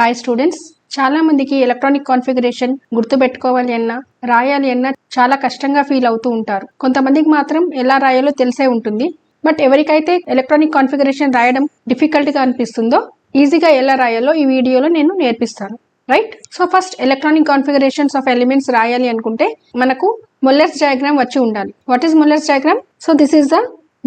Hi students, చాలా మందికి electronic configuration గుర్తుపెట్టుకోవాలి అన్నా రాయాలి అన్నా చాలా కష్టంగా ఫీల్ అవుతూ ఉంటారు. కొంతమందికి మాత్రం ఎలా రాయాలో తెలిసే ఉంటుంది. బట్ ఎవరికైతే ఎలక్ట్రానిక్ కాన్ఫిగరేషన్ రాయడం డిఫికల్ట్ గా అనిపిస్తుందో ఈజీగా ఎలా రాయాలో ఈ వీడియోలో నేను నేర్పిస్తాను. Right, so first electronic configurations of elements రాయాలి అనుకుంటే మనకు ముల్లర్స్ డయాగ్రామ్ వచ్చి ఉండాలి. What is Muller's diagram? So this is the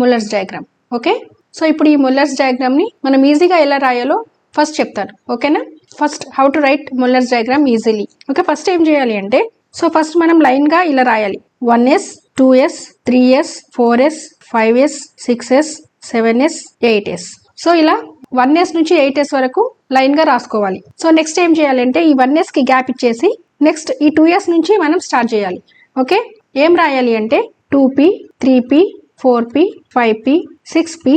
Muller's diagram. Okay, so ఇప్పుడు ఈ ముల్లర్స్ డయాగ్రామ్ ని మనం ఈజీగా ఎలా రాయాలో ఫస్ట్ చెప్తాను. ఓకేనా? First how to right Muller's diagram easily. Okay, first ఏం చేయాలి అంటే, సో ఫస్ట్ మనం లైన్ గా ఇలా రాయాలి. 1s 2s 3s 4s 5s 6s 7s 8s. So ఇలా 1s నుంచి 8s వరకు లైన్ గా రాసుకోవాలి. సో నెక్స్ట్ ఏం చేయాలంటే ఈ 1s కి గ్యాప్ ఇచ్చేసి నెక్స్ట్ ఈ 2s నుంచి మనం స్టార్ట్ చేయాలి. ఓకే, ఏం రాయాలి అంటే 2p 3p 4p 5p 6p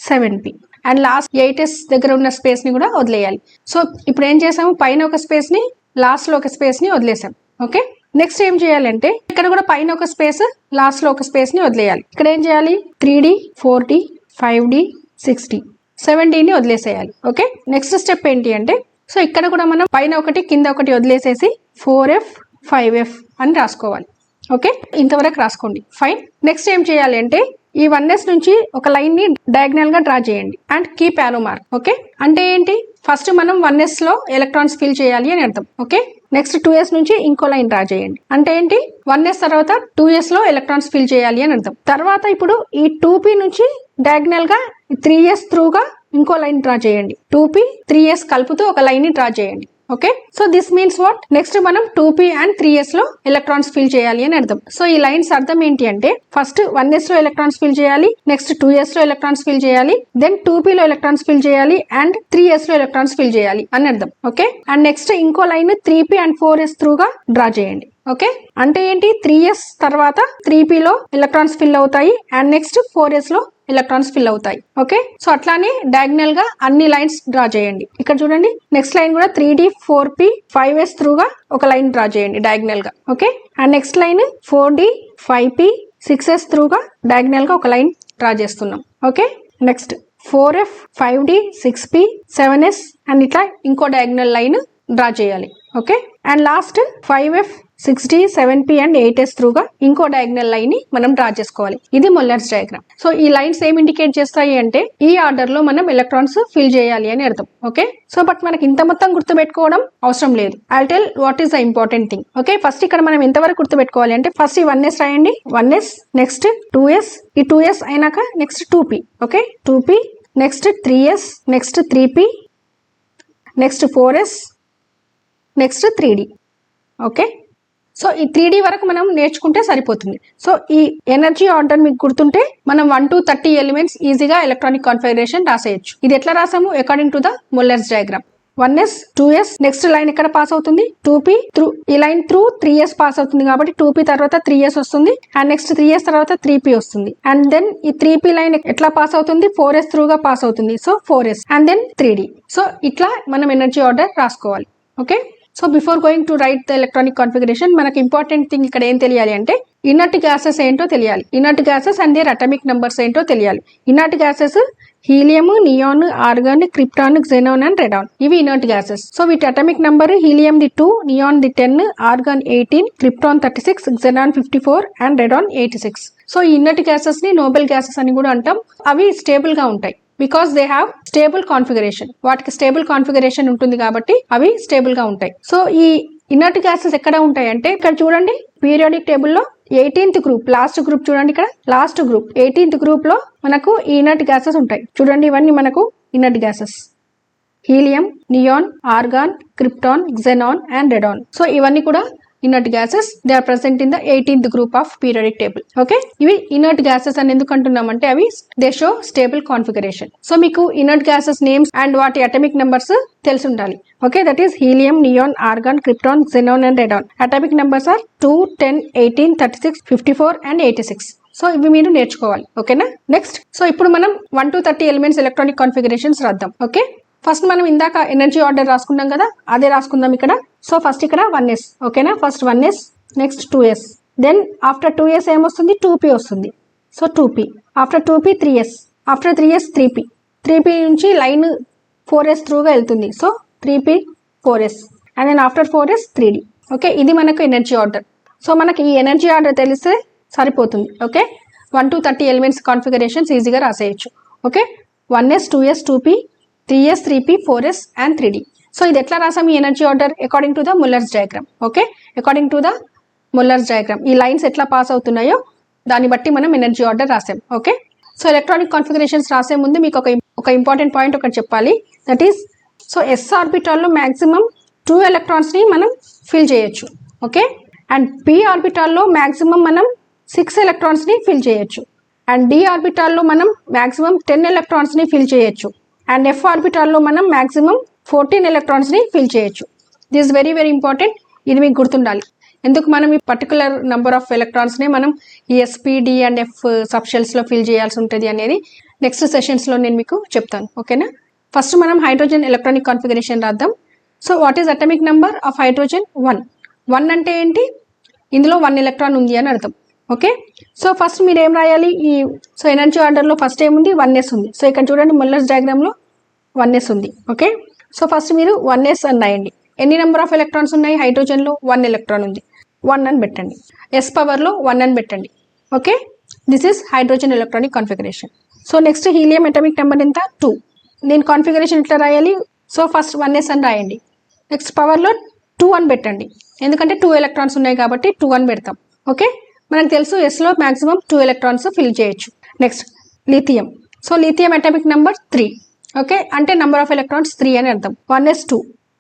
7p and last 8s దగ్గర ఉన్న స్పేస్ ని కూడా వదిలేయాలి. సో ఇప్పుడు ఏం చేసాము, పైన ఒక స్పేస్ ని లాస్ట్ లో ఒక స్పేస్ ని వదిలేసాం. ఓకే, నెక్స్ట్ ఏం చేయాలంటే ఇక్కడ కూడా పైన ఒక స్పేస్ లాస్ట్ లో ఒక స్పేస్ ని వదిలేయాలి. ఇక్కడ ఏం చేయాలి, 3d 4d 5d 6d 7d ని వదిలేసేయాలి. ఓకే, నెక్స్ట్ స్టెప్ ఏంటి అంటే, సో ఇక్కడ కూడా మనం పైన ఒకటి కింద ఒకటి వదిలేసేసి 4f 5f అని రాసుకోవాలి. ఓకే, ఇంతవరకు రాసుకోండి. ఫైన్. నెక్స్ట్ ఏం చేయాలి అంటే ఈ 1s నుంచి ఒక లైన్ ని డయాగ్నల్ గా డ్రా చేయండి and keep arrow mark. Okay, అంటే ఏంటి, ఫస్ట్ మనం 1s లో ఎలక్ట్రాన్స్ ఫిల్ చేయాలి అని అర్థం. ఓకే, నెక్స్ట్ 2s నుంచి ఇంకో లైన్ డ్రా చేయండి. అంటే ఏంటి, 1s తర్వాత 2s లో ఎలక్ట్రాన్స్ ఫిల్ చేయాలి అని అర్థం. తర్వాత ఇప్పుడు ఈ 2p నుంచి డయాగ్నల్ గా 3s త్రూ గా ఇంకో లైన్ డ్రా చేయండి. 2p 3s కలుపుతూ ఒక లైన్ ని డ్రా చేయండి. Okay, so this means what, next మనం 2p అండ్ 3s లో ఎలక్ట్రాన్స్ ఫిల్ చేయాలి అని అర్థం. సో ఈ లైన్స్ అర్థం ఏంటి అంటే, ఫస్ట్ 1s లో ఎలక్ట్రాన్స్ ఫిల్ చేయాలి, నెక్స్ట్ 2s లో ఎలక్ట్రాన్స్ ఫిల్ చేయాలి, దెన్ 2p లో ఎలక్ట్రాన్స్ ఫిల్ చేయాలి అండ్ 3s లో ఎలక్ట్రాన్స్ ఫిల్ చేయాలి అని అర్థం. ఓకే, అండ్ నెక్స్ట్ ఇంకో లైన్ 3p అండ్ 4s త్రూగా డ్రా చేయండి. ఓకే, అంటే ఏంటి, 3s తర్వాత 3p లో ఎలక్ట్రాన్స్ ఫిల్ అవుతాయి అండ్ నెక్స్ట్ 4s లో ఎలక్ట్రాన్స్ ఫిల్ అవుతాయి. ఓకే, సో అట్లానే డయాగ్నల్ గా అన్ని లైన్స్ డ్రా చేయండి. ఇక్కడ చూడండి, నెక్స్ట్ లైన్ కూడా 3d 4p 5s త్రూగా ఒక లైన్ డ్రా చేయండి డయాగ్నల్ గా. Okay, and next line 4d 5p 6s త్రూగా డయాగ్నల్ గా ఒక లైన్ డ్రా చేస్తున్నాం. Okay, next 4f 5d 6p 7s and ఇట్లా ఇంకో డయాగ్నల్ లైన్ డ్రా చేయాలి. Okay, and last 5f 6d 7p and 8s త్రూగా ఇంకో డయాగ్నల్ లైన్ ని మనం డ్రా చేసుకోవాలి. ఇది ముల్లర్స్ డయాగ్రామ్. సో ఈ లైన్స్ ఏం ఇండికేట్ చేస్తాయి అంటే ఈ ఆర్డర్ లో మనం ఎలక్ట్రాన్స్ ఫిల్ చేయాలి అని అర్థం. ఓకే, సో బట్ మనకి ఇంత మొత్తం గుర్తుపెట్టుకోవడం అవసరం లేదు. I tell what is the important thing. Okay, first ఇక్కడ మనం ఎంతవరకు గుర్తుపెట్టుకోవాలి అంటే, ఫస్ట్ ఈ 1s రాయండి. 1s నెక్స్ట్ 2s, ఈ 2s అయినాక next 2p. Okay, 2p next 3s next 3p next 4s next 3d. Okay, so ఈ 3d వరకు మనం నేర్చుకుంటే సరిపోతుంది. సో ఈ ఎనర్జీ ఆర్డర్ మీకు గుర్తుంటే మనం 1 to 30 ఎలిమెంట్స్ ఈజీగా ఎలక్ట్రానిక్ కాన్ఫిగరేషన్ రాసేయచ్చు. ఇది ఎట్లా రాసాము, according to the Muller's diagram. 1s 2s next line ఎక్కడ పాస్ అవుతుంది, 2p త్రూ, ఈ లైన్ త్రూ 3s పాస్ అవుతుంది కాబట్టి 2p తర్వాత 3s వస్తుంది అండ్ నెక్స్ట్ 3s తర్వాత 3p వస్తుంది అండ్ దెన్ ఈ 3p లైన్ ఎట్లా పాస్ అవుతుంది, 4s త్రూగా పాస్ అవుతుంది. So 4s and then 3d. So ఇట్లా మనం ఎనర్జీ ఆర్డర్ రాసుకోవాలి. Okay, so before going to write the electronic configuration మనకి ఇంపార్టెంట్ థింగ్ ఇక్కడ ఏం తెలియాలి అంటే, ఇనర్ట్ గ్యాసెస్ ఏంటో తెలియాలి. Inert gases and their atomic numbers ఏంటో తెలియాలి. Inert gases helium, neon, argon, krypton, xenon and radon. ఇవి ఇనర్ట్ గ్యాసెస్. సో వీటి అటామిక్ నంబర్ హీలియం ది 2, నియాన్ ది 10, argon 18, krypton 36, xenon 54 and రెడాన్ 86. So ఈ ఇనర్ట్ గ్యాసెస్ ని నోబెల్ గ్యాసెస్ అని కూడా అంటాం. అవి స్టేబుల్ గా ఉంటాయి because they have stable configuration. వాటికి స్టేబుల్ కాన్ఫిగరేషన్ ఉంటుంది కాబట్టి అవి స్టేబుల్ గా ఉంటాయి. సో ఈ ఇనర్ట్ గ్యాసెస్ ఎక్కడ ఉంటాయి అంటే, ఇక్కడ చూడండి పీరియాడిక్ టేబుల్ లో 18th గ్రూప్, లాస్ట్ గ్రూప్ చూడండి, ఇక్కడ లాస్ట్ గ్రూప్ 18th గ్రూప్ లో మనకు ఈ ఇనర్ట్ గ్యాసెస్ ఉంటాయి. చూడండి, ఇవన్నీ మనకు inert gases. Helium, neon, argon, krypton, xenon and radon. So ఇవన్నీ కూడా inert gases. They are present in the 18th group of periodic table. Okay, ఇవి ఇనర్ట్ గ్యాసెస్ అని ఎందుకు అంటున్నామంటే అవి they show stable configuration. So మీకు ఇనర్ట్ గ్యాసెస్ నేమ్స్ అండ్ వాటి atomic numbers తెలిసి ఉండాలి. Okay, that is helium, neon, argon, krypton, xenon and radon. Atomic numbers are 2, 10, 18, 36, 54 and 86. So ఇవి మీరు నేర్చుకోవాలి. ఓకేనా? నెక్స్ట్, సో ఇప్పుడు మనం 1 to 30 ఎలిమెంట్స్ ఎలక్ట్రానిక్ కాన్ఫిగరేషన్స్ రాద్దాం. ఓకే, ఫస్ట్ మనం ఇందాక ఎనర్జీ ఆర్డర్ రాసుకున్నాం కదా, అదే రాసుకుందాం ఇక్కడ. సో ఫస్ట్ ఇక్కడ 1s. ఓకేనా, first 1s next 2s, then after 2s ఏమొస్తుంది, 2p వస్తుంది. So 2p, after 2p 3s, after 3s 3p. 3p నుంచి లైన్ 4s త్రూగా వెళ్తుంది. So 3p 4s and then after 4s 3d. Okay, ఇది మనకు energy order. So మనకి ఈ energy order తెలిస్తే సరిపోతుంది. ఓకే, 1 to 30 ఎలిమెంట్స్ కాన్ఫిగరేషన్స్ ఈజీగా రాసేయచ్చు. Okay, 1s 2s 2p 3s 3p 4s and 3d. So ఇది ఎట్లా రాసాం ఈ energy order? According to the Muller's diagram. Okay, according to the Muller's diagram ఈ లైన్స్ ఎట్లా పాస్ అవుతున్నాయో దాన్ని బట్టి మనం ఎనర్జీ ఆర్డర్ రాసాం. ఓకే, సో ఎలక్ట్రానిక్ కాన్ఫిగరేషన్స్ రాసే ముందు మీకు ఒక ఇంపార్టెంట్ పాయింట్ ఒకటి చెప్పాలి. దట్ ఈస్, సో ఎస్ ఆర్బిటాల్లో మ్యాక్సిమం 2 ఎలక్ట్రాన్స్ని మనం ఫిల్ చేయొచ్చు. ఓకే, అండ్ పి ఆర్బిటాల్లో మ్యాక్సిమం మనం 6 ఎలక్ట్రాన్స్ని ఫిల్ చేయొచ్చు. అండ్ డి ఆర్బిటాల్లో మనం మ్యాక్సిమం 10 ఎలక్ట్రాన్స్ని ఫిల్ చేయొచ్చు. అండ్ ఎఫ్ ఆర్బిటాల్లో మనం మ్యాక్సిమం 14 ఎలక్ట్రాన్స్ని ఫిల్ చేయొచ్చు. దిస్ వెరీ వెరీ ఇంపార్టెంట్, ఇది మీకు గుర్తుండాలి. ఎందుకు మనం ఈ పర్టికులర్ నెంబర్ ఆఫ్ ఎలక్ట్రాన్స్ని మనం ఈ ఎస్పీ డి అండ్ ఎఫ్ సబ్షెల్స్లో ఫిల్ చేయాల్సి ఉంటుంది అనేది నెక్స్ట్ సెషన్స్లో నేను మీకు చెప్తాను. ఓకేనా, ఫస్ట్ మనం హైడ్రోజన్ ఎలక్ట్రానిక్ కాన్ఫిగరేషన్ రాద్దాం. So what is atomic number of hydrogen? 1 అంటే ఏంటి? ఇందులో 1 ఎలక్ట్రాన్ ఉంది అని అర్థం. ఓకే, సో ఫస్ట్ మీరు ఏం రాయాలి? సో ఎనర్జీ ఆర్డర్లో ఫస్ట్ ఏముంది? 1s ఉంది. సో ఇక్కడ చూడండి ముల్లర్స్ డయాగ్రామ్లో 1s ఉంది. ఓకే, సో ఫస్ట్ మీరు 1s అని రాయండి. ఎన్ని నెంబర్ ఆఫ్ ఎలక్ట్రాన్స్ ఉన్నాయి హైడ్రోజన్లో? 1 ఎలక్ట్రాన్ ఉంది. 1 అని పెట్టండి. ఎస్ పవర్లో 1 అని పెట్టండి. Okay, this is hydrogen electronic configuration. So next helium atomic number ఎంత? 2. నేను కాన్ఫిగరేషన్ ఎట్లా రాయాలి? సో ఫస్ట్ 1s అని రాయండి. నెక్స్ట్ పవర్లో 2 అని పెట్టండి. ఎందుకంటే 2 ఎలక్ట్రాన్స్ ఉన్నాయి కాబట్టి 2 అని పెడతాం. ఓకే, మనకు తెలుసు ఎస్లో మ్యాక్సిమం 2 ఎలక్ట్రాన్స్ ఫిల్ చేయొచ్చు. Next lithium. So lithium atomic number 3. Okay, అంటే నెంబర్ ఆఫ్ ఎలక్ట్రాన్స్ 3 అని అర్థం. 1s2.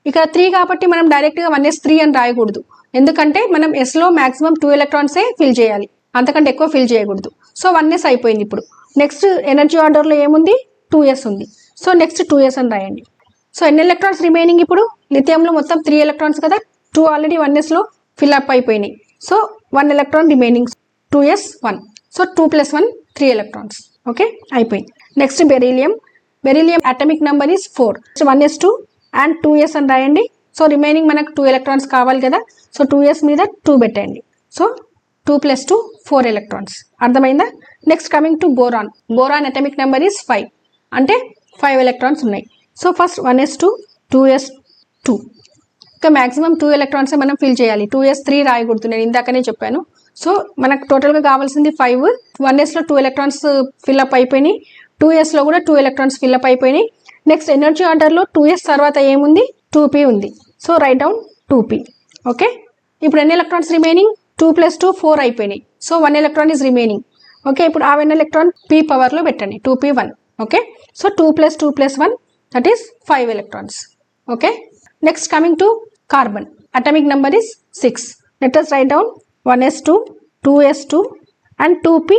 ఇక్కడ 3 కాబట్టి మనం డైరెక్ట్గా 1s3 అని రాయకూడదు. ఎందుకంటే మనం ఎస్లో మ్యాక్సిమం 2 ఎలక్ట్రాన్సే ఫిల్ చేయాలి, అంతకంటే ఎక్కువ ఫిల్ చేయకూడదు. సో 1s అయిపోయింది. ఇప్పుడు నెక్స్ట్ ఎనర్జీ ఆర్డర్లో ఏముంది? 2s ఉంది. సో నెక్స్ట్ 2s అని రాయండి. సో ఎన్ని ఎలక్ట్రాన్స్ రిమైనింగ్? ఇప్పుడు లిథియంలో మొత్తం 3 ఎలక్ట్రాన్స్ కదా, 2 ఆల్రెడీ 1sలో ఫిల్ అప్ అయిపోయినాయి. So 1 electron remaining, 2s 1. So 2 + 1 3 electrons. Okay, అయిపోయింది. Next beryllium. Beryllium atomic number is 4. 1s2 and 2s అని రాయండి. సో రిమైనింగ్ మనకు 2 ఎలక్ట్రాన్స్ కావాలి కదా, సో 2s మీద 2 పెట్టండి. So 2 + 2 4 electrons. అర్థమైందా? Next coming to boron. Boron atomic number is 5, అంటే 5 ఎలక్ట్రాన్స్ ఉన్నాయి. So first 1s2 2s2. ఇంకా మ్యాక్సిమం 2 ఎలక్ట్రాన్స్ మనం ఫిల్ చేయాలి. 2s3 రాయకూడదు, నేను ఇందాకనే చెప్పాను. సో మనకు టోటల్గా కావాల్సింది 5. 1sలో 2 ఎలక్ట్రాన్స్ ఫిల్అప్ అయిపోయినాయి, 2sలో కూడా 2 ఎలక్ట్రాన్స్ ఫిల్అప్ అయిపోయినాయి. నెక్స్ట్ ఎనర్జీ ఆర్డర్లో 2s తర్వాత ఏముంది? 2p ఉంది. So right down 2p. Okay, ఇప్పుడు ఎన్ని ఎలక్ట్రాన్స్ రిమైనింగ్? 2 + 2 4 అయిపోయినాయి. So 1 electron is remaining. Okay, ఇప్పుడు ఆ 1 ఎలక్ట్రాన్ p పవర్లో పెట్టండి. 2p1. Okay, so 2 + 2 + 1 that is 5 electrons. Okay, next coming to carbon. Atomic number is 6. Let us write down 1s2 2s2 and 2p.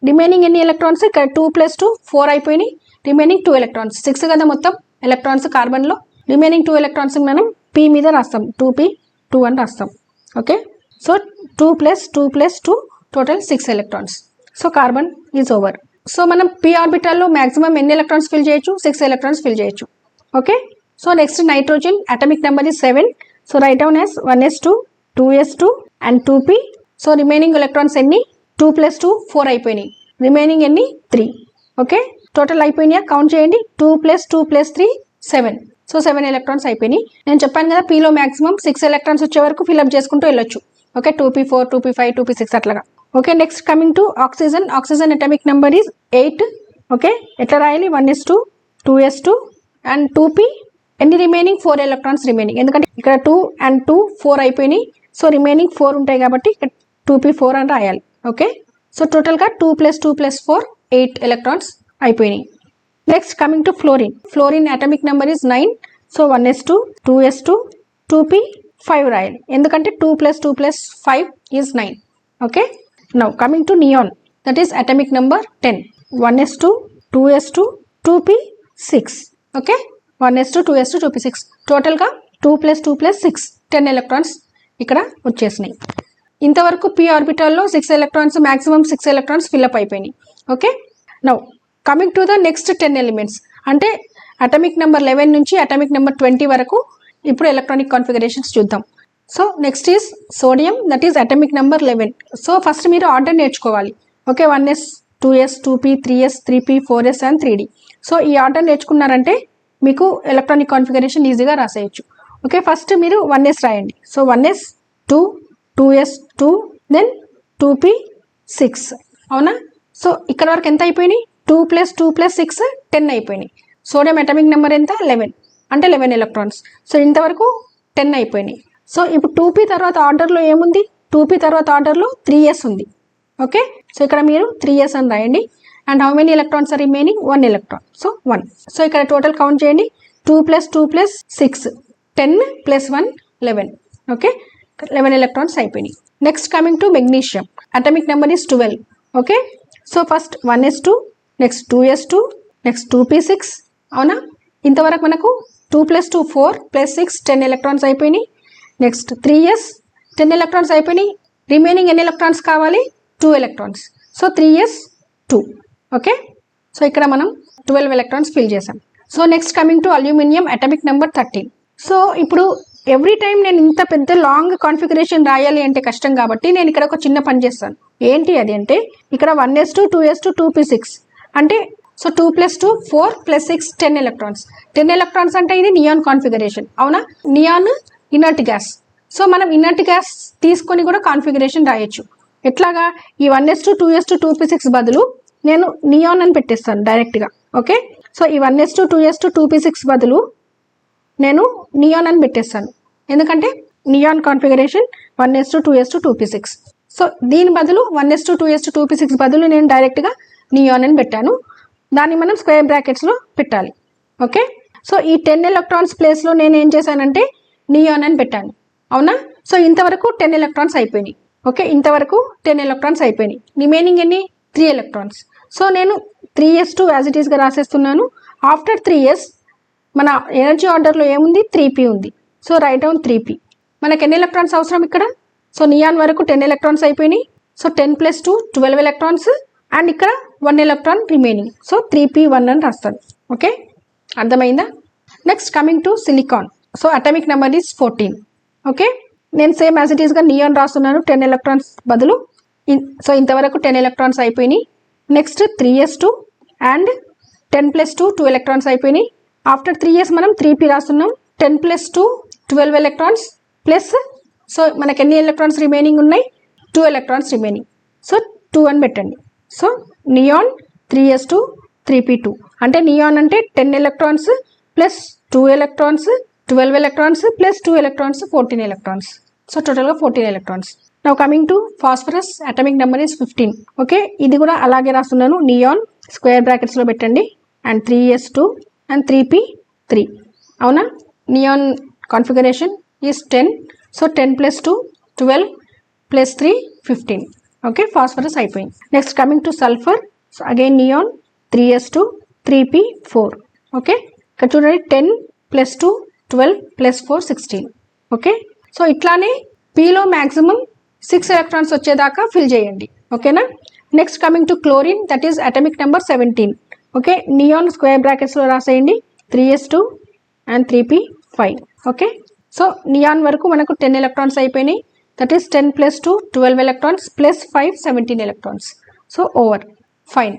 Remaining ఎన్ని electrons? ఇక్కడ 2 + 2 4 అయిపోయినాయి. Remaining 2 electrons. 6 కదా మొత్తం electrons కార్బన్లో. రిమైనింగ్ 2 ఎలక్ట్రాన్స్ మనం p మీద రాస్తాం. 2p 2 అని రాస్తాం. Okay, so 2 + 2 + 2 total 6 electrons. So carbon is over. So మనం p ఆర్బిటాల్లో మ్యాక్సిమం ఎన్ని ఎలక్ట్రాన్స్ ఫిల్ చేయొచ్చు? 6 ఎలక్ట్రాన్స్ ఫిల్ చేయొచ్చు. Okay, so next nitrogen atomic number is 7. So right down as 1s2 2s2 and 2p. So remaining electrons ఎన్ని? 2 + 2 4 అయిపోయినాయి. Remaining ఎన్ని? 3. Okay, total అయిపోయినాయా? Count చేయండి. 2 + 2 + 3 7. సో 7 ఎలక్ట్రాన్స్ అయిపోయినాయి. నేను చెప్పాను కదా, పీలో మ్యాక్సిమం 6 ఎలక్ట్రాన్స్ వచ్చే వరకు ఫిల్అప్ చేసుకుంటూ వెళ్ళొచ్చు. ఓకే, 2p4 2p5 2p6 అట్లాగా. Okay, next coming to oxygen. Oxygen atomic number is 8. Okay, ఎట్లా రాయాలి? 1s2 2s2 and 2p. ఎన్ని రిమైనింగ్? 4 electrons remaining. ఎందుకంటే ఇక్కడ 2 అండ్ 2 4 అయిపోయినాయి. సో రిమైనింగ్ 4 ఉంటాయి కాబట్టి ఇక్కడ 2p4 అని రాయాలి. ఓకే, సో టోటల్గా 2 + 2 + 4 8 ఎలక్ట్రాన్స్ అయిపోయినాయి. Next coming to fluorine. Fluorine atomic number is 9. So 1s2 2s2 2p 5 రాయాలి. ఎందుకంటే 2 + 2 + 5 is 9. Okay, now coming to neon. That is atomic number 10. 1s2 2s2 2p 6. Okay, 1s2 2s2 2p 6. టోటల్గా 2 + 2 + 6 10 electrons ఇక్కడ వచ్చేసినాయి. ఇంతవరకు p ఆర్బిటాల్లో 6 electrons, maximum 6 electrons fill up అయిపోయినాయి. Okay, now coming to the next 10 elements. అంటే atomic number 11 నుంచి atomic number 20 వరకు ఇప్పుడు ఎలక్ట్రానిక్ కాన్ఫిగరేషన్స్ చూద్దాం. So next is sodium. That is atomic number 11. So first మీరు ఆర్డర్ నేర్చుకోవాలి. Okay, 1s 2s 2p 3s 3p 4s and 3d. So ఈ order నేర్చుకున్నారంటే మీకు ఎలక్ట్రానిక్ కాన్ఫిగరేషన్ ఈజీగా రాసేయచ్చు. ఓకే, ఫస్ట్ మీరు 1s రాయండి. So 1s 2, 2s 2, then 2p 6. అవునా? So ఇక్కడ వరకు ఎంత అయిపోయినాయి? 2 + 2 + 6 10 అయిపోయినాయి. సోడియం అటామిక్ నెంబర్ ఎంత? 11, అంటే 11 ఎలక్ట్రాన్స్. సో ఇంతవరకు 10 అయిపోయినాయి. సో ఇప్పుడు 2p తర్వాత ఆర్డర్లో ఏముంది? 2p తర్వాత ఆర్డర్లో 3s ఉంది. ఓకే, సో ఇక్కడ మీరు 3s అని రాయండి. And how many electrons are remaining? 1 electron. So 1. So ఇక్కడ టోటల్ కౌంట్ చేయండి. 2 + 2 + 6 10 + 1 11. ఓకే, 11 ఎలక్ట్రాన్స్ అయిపోయినాయి. Next coming to magnesium. Atomic number is 12. Okay, so first 1s2, next 2s2, next 2p6. అవునా? ఇంతవరకు మనకు 2 + 2 4 + 6 10 ఎలక్ట్రాన్స్ అయిపోయినాయి. నెక్స్ట్ 3s 10 ఎలక్ట్రాన్స్ అయిపోయినాయి. Remaining ఎన్ని electrons కావాలి? 2 electrons. So 3s 2. Okay, so ఇక్కడ మనం 12 ఎలక్ట్రాన్స్ ఫిల్ చేసాం. So next coming to aluminium atomic number 13. So ఇప్పుడు ఎవ్రీ టైం నేను ఇంత పెద్ద లాంగ్ కాన్ఫిగరేషన్ రాయాలి అంటే కష్టం కాబట్టి నేను ఇక్కడ ఒక చిన్న పని చేస్తాను. ఏంటి అది అంటే, ఇక్కడ 1s2, 2s2, 2p6 అంటే సో 2 + 2 4 + 6 10 ఎలక్ట్రాన్స్. 10 ఎలక్ట్రాన్స్ అంటే ఇది నియాన్ కాన్ఫిగరేషన్. అవునా? Neon inert gas. సో మనం ఇనర్ట్ గ్యాస్ తీసుకొని కూడా కాన్ఫిగరేషన్ రాయొచ్చు. ఎట్లాగా? ఈ 1s2, 2s2, 2p6 బదులు నేను నియాన్ అని పెట్టేస్తాను డైరెక్ట్గా. ఓకే, సో ఈ 1s2, 2s2, 2p6 బదులు నేను నియాన్ అని పెట్టేస్తాను. ఎందుకంటే neon configuration 1s2, 2s2, 2p6. So దీని బదులు 1s2, 2s2, 2p6 బదులు నేను డైరెక్ట్గా నియాన్ అని పెట్టాను. దాన్ని మనం స్క్వేర్ బ్రాకెట్స్లో పెట్టాలి. ఓకే, సో ఈ 10 ఎలక్ట్రాన్స్ ప్లేస్లో నేను ఏం చేశానంటే నియాన్ అని పెట్టాను. అవునా? సో ఇంతవరకు 10 ఎలక్ట్రాన్స్ అయిపోయినాయి. ఓకే, ఇంతవరకు 10 ఎలక్ట్రాన్స్ అయిపోయినాయి. రిమైనింగ్ ఎన్ని? 3 ఎలక్ట్రాన్స్. సో నేను 3s2 యాజ్ ఇట్ ఈస్గా రాసేస్తున్నాను. ఆఫ్టర్ 3s మన ఎనర్జీ ఆర్డర్లో ఏముంది? 3p ఉంది. So right down 3p. మనకు ఎన్ని ఎలక్ట్రాన్స్ అవసరం ఇక్కడ? సో నియాన్ వరకు 10 ఎలక్ట్రాన్స్ అయిపోయినాయి. So 10 + 2 12 electrons. అండ్ ఇక్కడ 1 ఎలక్ట్రాన్ రిమైనింగ్. సో 3p1 అని రాస్తాను. ఓకే, అర్థమైందా? Next coming to silicon. So atomic number is 14. Okay, నేను సేమ్ యాజ్ ఇట్ ఈస్గా నియాన్ రాస్తున్నాను 10 ఎలక్ట్రాన్స్ బదులు. సో ఇంతవరకు 10 ఎలక్ట్రాన్స్ అయిపోయినాయి. నెక్స్ట్ 3s2 అండ్ 10 + 2 2 ఎలక్ట్రాన్స్ అయిపోయినాయి. ఆఫ్టర్ 3s మనం 3p రాస్తున్నాం. 10 + 2 12 ఎలక్ట్రాన్స్ ప్లస్, సో మనకి ఎన్ని ఎలక్ట్రాన్స్ రిమైనింగ్ ఉన్నాయి? 2 ఎలక్ట్రాన్స్ రిమైనింగ్. సో 2 అని పెట్టండి. సో నియాన్ 3s2 3p2 అంటే నియాన్ అంటే 10 electrons plus 2 electrons 12 electrons plus 2 electrons 14 electrons. So టోటల్గా 14 electrons. Now coming to phosphorus atomic number is 15. Okay, ఇది కూడా అలాగే రాస్తున్నాను. నియాన్ స్క్వేర్ బ్రాకెట్స్లో పెట్టండి. And 3s2 and 3p3. అవునా? Neon configuration is 10. So 10 + 2 12 + 3 15. Okay, phosphorus అయిపోయింది. Next coming to sulphur. So again neon 3s2 3p4. Okay, ఇక్కడ చూడండి 10 + 2 12 + 4 16. ఓకే, సో ఇట్లానే పీలో మ్యాక్సిమం 6 ఎలక్ట్రాన్స్ వచ్చేదాకా ఫిల్ చేయండి. ఓకేనా? Next coming to chlorine, that is atomic number 17. Okay, neon square బ్రాకెట్స్లో రాసేయండి. 3s2 and 3p5. Okay, so neon వరకు మనకు 10 ఎలక్ట్రాన్స్ అయిపోయినాయి. That is 10 + 2 12 electrons plus 5 17 electrons. So over. Fine.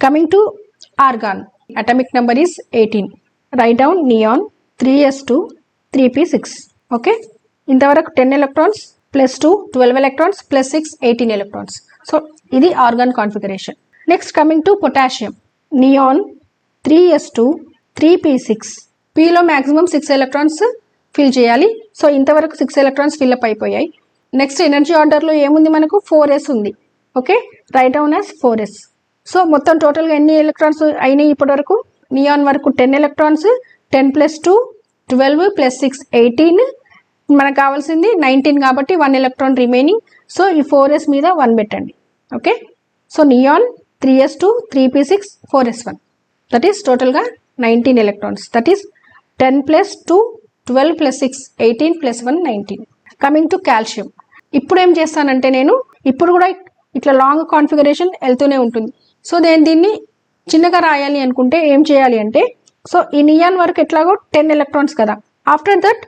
Coming to argon. Atomic number is 18. Right down neon 3s2 3p6. Okay, ఇంతవరకు 10 electrons plus 2 12 electrons plus 6 18 electrons. So ఇది argon configuration. Next coming to potassium. Neon 3s2 3p6. పీలో maximum 6 electrons fill చేయాలి. So ఇంతవరకు 6 electrons fill up అయిపోయాయి. Next energy ఆర్డర్లో ఏముంది? మనకు 4s ఉంది. Okay, right down as 4s. So మొత్తం టోటల్గా ఎన్ని ఎలక్ట్రాన్స్ అయినాయి ఇప్పటి వరకు? నియాన్ వరకు 10 ఎలక్ట్రాన్స్, 10 + 2 12 + 6 18. మనకు కావాల్సింది 19 కాబట్టి 1 ఎలక్ట్రాన్ రిమైనింగ్. సో ఈ 4s మీద 1 పెట్టండి. Okay, so neon 3s2 3p6 4s1. That is టోటల్గా 19 electrons. That is 10 + 2 12 + 6 18 + 1 19. Coming to calcium. ఇప్పుడు ఏం చేస్తానంటే నేను ఇప్పుడు కూడా ఇట్లా లాంగ్ కాన్ఫిగరేషన్ వెళ్తూనే ఉంటుంది. సో నేను దీన్ని చిన్నగా రాయాలి అనుకుంటే ఏం చేయాలి అంటే, సో ఈ నియాన్ వరకు ఎట్లాగో 10 ఎలక్ట్రాన్స్ కదా. ఆఫ్టర్ దట్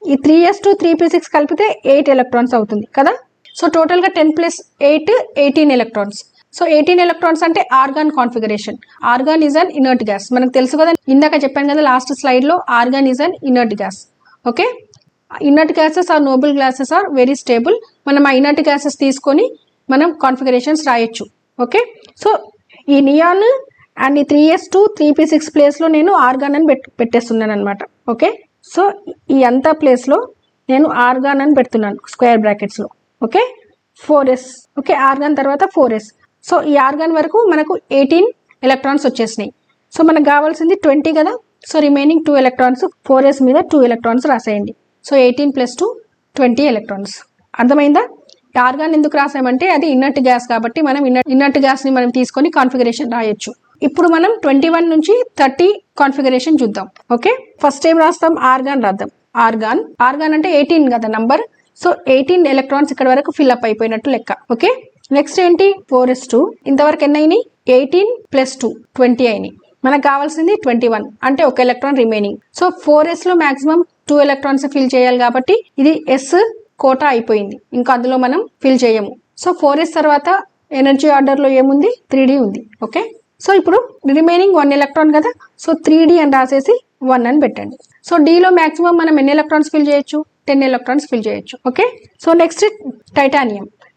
ఈ 3s2 3p6 కలిపితే 8 ఎలక్ట్రాన్స్ అవుతుంది కదా. సో టోటల్గా 10 + 8 18 ఎలక్ట్రాన్స్. సో 18 ఎలక్ట్రాన్స్ అంటే argon configuration. Argon is an inert gas. మనకు తెలుసు కదా, ఇందాక చెప్పాను కదా లాస్ట్ స్లైడ్లో, argon is an inert gas. Okay, inert gases are noble gases are very stable. మనం ఆ ఇన్నర్ట్ గ్యాసెస్ తీసుకొని మనం కాన్ఫిగరేషన్స్ రాయొచ్చు. ఓకే, సో ఈ నియాన్ అండ్ ఈ 3s2 3p6 ప్లేస్లో నేను ఆర్గాన్ అని పెట్టేస్తున్నాను అనమాట. ఓకే, సో ఈ అంతా ప్లేస్లో నేను ఆర్గాన్ అని పెడుతున్నాను స్క్వేర్ బ్రాకెట్స్లో. Okay, 4s. ఓకే, ఆర్గాన్ తర్వాత 4s. సో ఈ ఆర్గాన్ వరకు మనకు 18 ఎలక్ట్రాన్స్ వచ్చేసినాయి. సో మనకు కావాల్సింది 20 కదా. సో రిమైనింగ్ 2 ఎలక్ట్రాన్స్ 4s మీద 2 ఎలక్ట్రాన్స్ రాసేయండి. So 18 + 2 20 electrons. అర్థమైందా? ఆర్గాన్ ఎందుకు రాసామంటే అది ఇన్నర్ట్ గ్యాస్ కాబట్టి మనం ఇన్నర్ట్ గ్యాస్ని మనం తీసుకొని కాన్ఫిగరేషన్ రాయొచ్చు. ఇప్పుడు మనం 21 నుంచి 30 కాన్ఫిగరేషన్ చూద్దాం. ఓకే, ఫస్ట్ ఏం రాస్తాం? ఆర్గాన్ రాద్దాం. ఆర్గాన్ అంటే 18 కదా నంబర్. సో 18 ఎలక్ట్రాన్స్ ఇక్కడ వరకు ఫిల్అప్ అయిపోయినట్టు లెక్క. ఓకే, నెక్స్ట్ ఏంటి? 4s2. ఇంతవరకు ఎన్ని అయినాయి? 18 + 2 20 అయినాయి. మనకు కావాల్సింది 21 అంటే 1 ఎలక్ట్రాన్ రిమైనింగ్. సో 4s లో మాక్సిమం 2 ఎలక్ట్రాన్స్ ఫిల్ చేయాలి కాబట్టి ఇది s కోటా అయిపోయింది, ఇంకా అందులో మనం ఫిల్ చేయము. సో 4s తర్వాత ఎనర్జీ ఆర్డర్లో ఏముంది? 3d ఉంది. ఓకే, సో ఇప్పుడు రిమైనింగ్ 1 ఎలక్ట్రాన్ కదా. సో 3d అని రాసేసి 1 అని పెట్టండి. సో డీలో మాక్సిమం మనం ఎన్ని ఎలక్ట్రాన్స్ ఫిల్ చేయొచ్చు? 10 ఎలక్ట్రాన్స్ ఫిల్ చేయొచ్చు. Okay, so next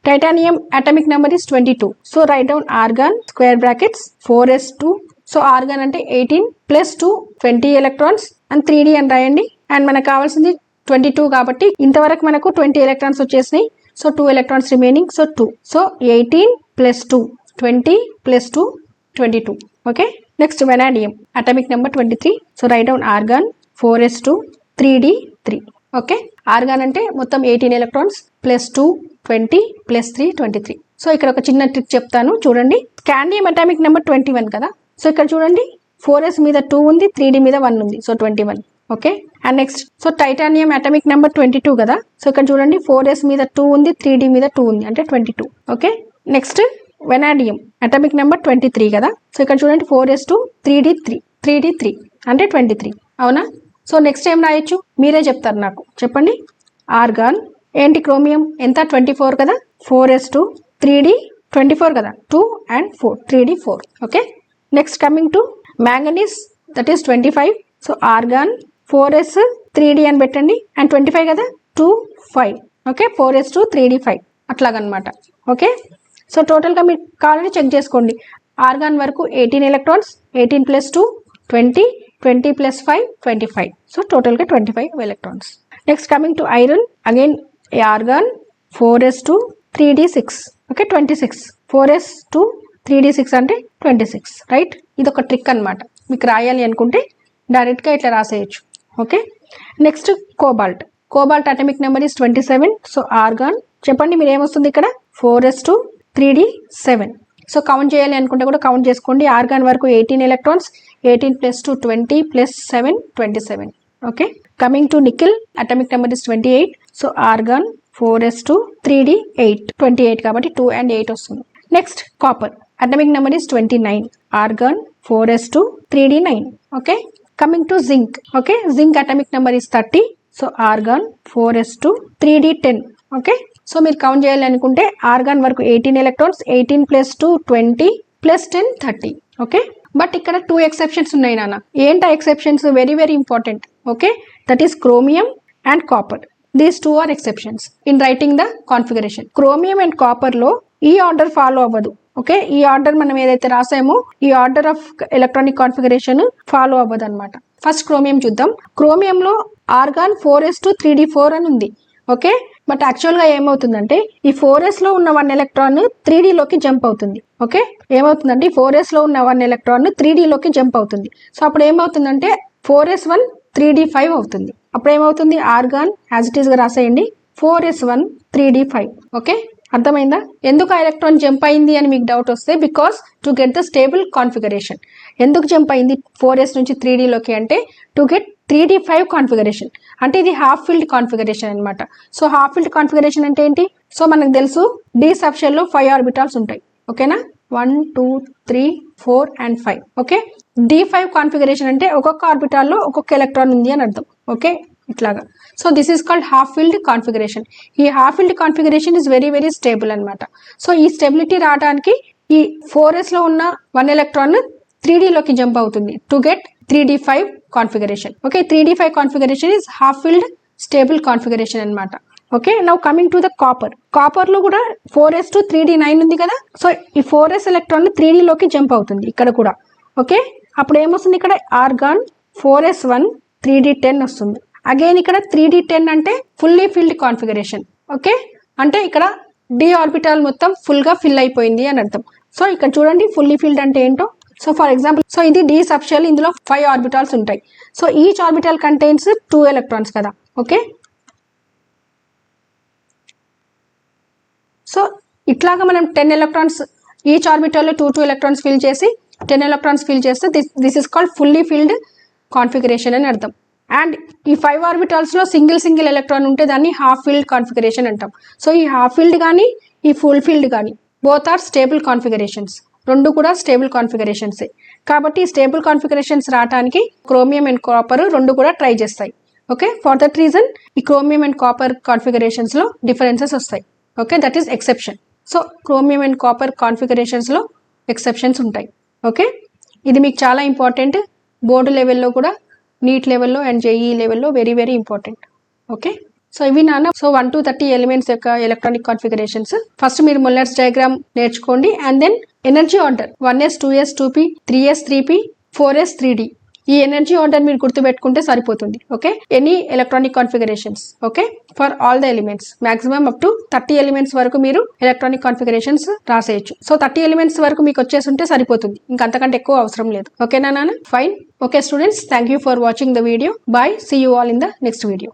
titanium atomic number is 22. So right down organ square brackets 4s2. So organ అంటే 18 + 2 20 ఎలక్ట్రాన్స్ అండ్ 3d అని రాయండి. అండ్ మనకు కావాల్సింది 22 కాబట్టి ఇంతవరకు మనకు 20 ఎలక్ట్రాన్స్ వచ్చేసినాయి. So 2 electrons remaining. So 2. So 18 + 2 20 + 2 22. Okay, next vanadium atomic number 23. So right down organ 4s2 3d 3. Okay, organ అంటే మొత్తం 18 ఎలక్ట్రాన్స్ + 2 20 + 3 23. సో ఇక్కడ ఒక చిన్న ట్రిక్ చెప్తాను చూడండి. స్కాండియం అటామిక్ నెంబర్ 21 కదా. సో ఇక్కడ చూడండి 4s మీద 2 ఉంది, 3d మీద 1 ఉంది. So 21. Okay, and next so titanium atomic number 22 కదా. సో ఇక్కడ చూడండి 4s మీద 2 ఉంది, 3d మీద 2 ఉంది అంటే 22. Okay, next vanadium atomic number 23 కదా. సో ఇక్కడ చూడండి 4s2 3d 3 అంటే 23. అవునా? సో నెక్స్ట్ ఏం రాయొచ్చు? మీరే చెప్తారు నాకు, చెప్పండి. ఆర్గాన్ ఏంటి? క్రోమియం ఎంత? 24 కదా. 4s2 3d 24 కదా. 2 and 4 3d 4. Okay, next coming to manganese that is 25. So organ 4s 3d అని పెట్టండి అండ్ 25 కదా. 2 5. Okay, 4s2 3d 5 అట్లాగనమాట. Okay, so టోటల్గా మీరు కావాలని చెక్ చేసుకోండి. ఆర్గాన్ వరకు 18 ఎలక్ట్రాన్స్, 18 + 2 20 20 + 5 25. సో టోటల్గా 25 electrons. Next coming to iron again organ 4s2 3d 6. Okay, 26. 4s2 3d 6 అంటే 26. రైట్, ఇది ఒక ట్రిక్ అనమాట. మీకు రాయాలి అనుకుంటే డైరెక్ట్గా ఇట్లా రాసేయచ్చు. Okay, next cobalt atomic number is 27. So argon చెప్పండి మీరు ఏమొస్తుంది ఇక్కడ? 4s2 3d 7. సో కౌంట్ చేయాలి అనుకుంటే కూడా కౌంట్ చేసుకోండి. ఆర్గాన్ వరకు 18 electrons, 18 + 2 20 + 7 27. Okay, coming to nickel atomic number is 28. So organ 4s2 3d 8 28 కాబట్టి 2 and 8 వస్తుంది. Next copper atomic number is 29. Organ 4s2 3d 9. Okay, coming to zinc. Okay, zinc atomic number is 30. So organ 4s2 3d 10. Okay, so మీరు count చేయాలి అనుకుంటే organ వరకు 18 electrons, 18 + 2 20 + 10 30. Okay, but ఇక్కడ 2 exceptions ఉన్నాయి నాన్న. ఏంటా exceptions? Very very important. Okay, that is chromium and copper. These 2 are exceptions in writing the configuration. Chromium and copper లో ఈ ఆర్డర్ ఫాలో అవ్వదు. ఓకే, ఈ ఆర్డర్ మనం ఏదైతే రాసామో ఈ order of electronic configuration follow అవ్వదు అనమాట. ఫస్ట్ క్రోమియం చూద్దాం. క్రోమియంలో ఆర్గాన్ 4s2 3d 4 అని ఉంది. ఓకే, బట్ యాక్చువల్గా ఏమవుతుందంటే ఈ 4s లో ఉన్న 1 ఎలక్ట్రాన్ 3d లోకి జంప్ అవుతుంది. ఓకే, ఏమవుతుందంటే 4s లో ఉన్న 1 ఎలక్ట్రాన్ 3d లోకి జంప్ అవుతుంది. సో అప్పుడు ఏమవుతుందంటే 4s1 3d 5 అవుతుంది. అప్పుడు ఏమవుతుంది? ఆర్గాన్ యాజ్ ఇట్ ఈస్ గా రాసేయండి 4s1 3d 5. ఓకే, అర్థమైందా? ఎందుకు ఆ ఎలక్ట్రాన్ జంప్ అయింది అని మీకు డౌట్ వస్తే, because to get the stable configuration. ఎందుకు జంప్ అయింది 4s నుంచి 3d లోకి అంటే టు గెట్ 3d 5 కాన్ఫిగరేషన్. అంటే ఇది హాఫ్ ఫిల్డ్ కాన్ఫిగరేషన్ అనమాట. సో హాఫ్ ఫిల్డ్ కాన్ఫిగరేషన్ అంటే ఏంటి? సో మనకు తెలుసు డి సబ్ షెల్ లో 5 ఆర్బిటాల్స్ ఉంటాయి. ఓకేనా? 1 2 3 4 and 5. ఓకే, D5 కాన్ఫిగరేషన్ అంటే ఒక్కొక్క ఆర్బిటాల్లో ఒక్కొక్క ఎలక్ట్రాన్ ఉంది అని అర్థం. ఓకే, ఇట్లాగా. So this is called half filled configuration. ఈ half filled configuration is very very stable అనమాట. సో ఈ స్టెబిలిటీ రావడానికి ఈ 4s లో ఉన్న 1 ఎలక్ట్రాన్ 3D లోకి జంప్ అవుతుంది to get 3D5 configuration. Okay, 3D5 configuration is half filled stable configuration అనమాట. Okay, now coming to the copper లో కూడా 4s to 3D9 ఉంది కదా. సో ఈ 4s ఎలక్ట్రాన్ 3D లోకి జంప్ అవుతుంది ఇక్కడ కూడా. ఓకే, అప్పుడు ఏమొస్తుంది ఇక్కడ ఆర్గాన్ 4s1 3D10 వస్తుంది. అగైన్ ఇక్కడ 3D10 అంటే ఫుల్లీ ఫిల్డ్ కాన్ఫిగరేషన్. ఓకే, అంటే ఇక్కడ డి ఆర్బిటాల్ మొత్తం ఫుల్ గా ఫిల్ అయిపోయింది అని అర్థం. సో ఇక్కడ చూడండి ఫుల్లీ ఫిల్డ్ అంటే ఏంటో. సో ఫర్ ఎగ్జాంపుల్, సో ఇది డి సబ్షెల్, ఇందులో 5 ఆర్బిటాల్స్ ఉంటాయి. So each orbital contains 2 electrons కదా. ఓకే, సో ఇట్లాగా మనం 10 ఎలక్ట్రాన్స్ ఈచ్ ఆర్బిటాల్లో 2 ఎలక్ట్రాన్స్ ఫిల్ చేసి 10 ఎలక్ట్రాన్స్ ఫిల్ చేస్తే this is called fully filled configuration అని అర్థం. అండ్ ఈ 5 ఆర్బిటాల్స్ లో సింగిల్ ఎలక్ట్రాన్ ఉంటే దాన్ని హాఫ్ ఫిల్డ్ కాన్ఫిగరేషన్ అంటాం. సో ఈ హాఫ్ ఫిల్డ్ కానీ ఈ ఫుల్ ఫిల్డ్ కానీ బోత్ ఆర్ స్టేబుల్ కాన్ఫిగరేషన్స్. రెండు కూడా స్టేబుల్ కాన్ఫిగరేషన్స్. కాబట్టి స్టేబుల్ కాన్ఫిగరేషన్స్ రావడానికి క్రోమియం అండ్ కాపర్ రెండు కూడా ట్రై చేస్తాయి. ఓకే, ఫర్ దట్ రీజన్ ఈ క్రోమియం అండ్ కాపర్ కాన్ఫిగరేషన్స్ లో డిఫరెన్సెస్ వస్తాయి. Okay, that is exception. So chromium and copper configurations లో ఎక్సెప్షన్స్ ఉంటాయి. ఓకే, ఇది మీకు చాలా ఇంపార్టెంట్. బోర్డు లెవెల్లో కూడా, నీట్ లెవెల్లో అండ్ జేఈ లెవెల్లో very very important. Okay, so ఇవి నాన్న. సో 1 to 30 ఎలిమెంట్స్ యొక్క ఎలక్ట్రానిక్ కాన్ఫిగరేషన్స్. ఫస్ట్ మీరు ముల్లర్స్ డయాగ్రామ్ నేర్చుకోండి. And then energy order 1s 2s 2p 3s 3p 4s 3d. ఈ ఎనర్జీ ఆర్డర్ మీరు గుర్తుపెట్టుకుంటే సరిపోతుంది. Okay, any electronic configurations. Okay, for all the elements maximum up to 30 elements వరకు మీరు electronic configurations రాసేయచ్చు. So 30 elements వరకు మీకు వచ్చేసి ఉంటే సరిపోతుంది, ఇంకా అంతకంటే ఎక్కువ అవసరం లేదు. ఓకేనా నాన్న? Fine. Okay students, thank you for watching the video. Bye, see you all in the next video.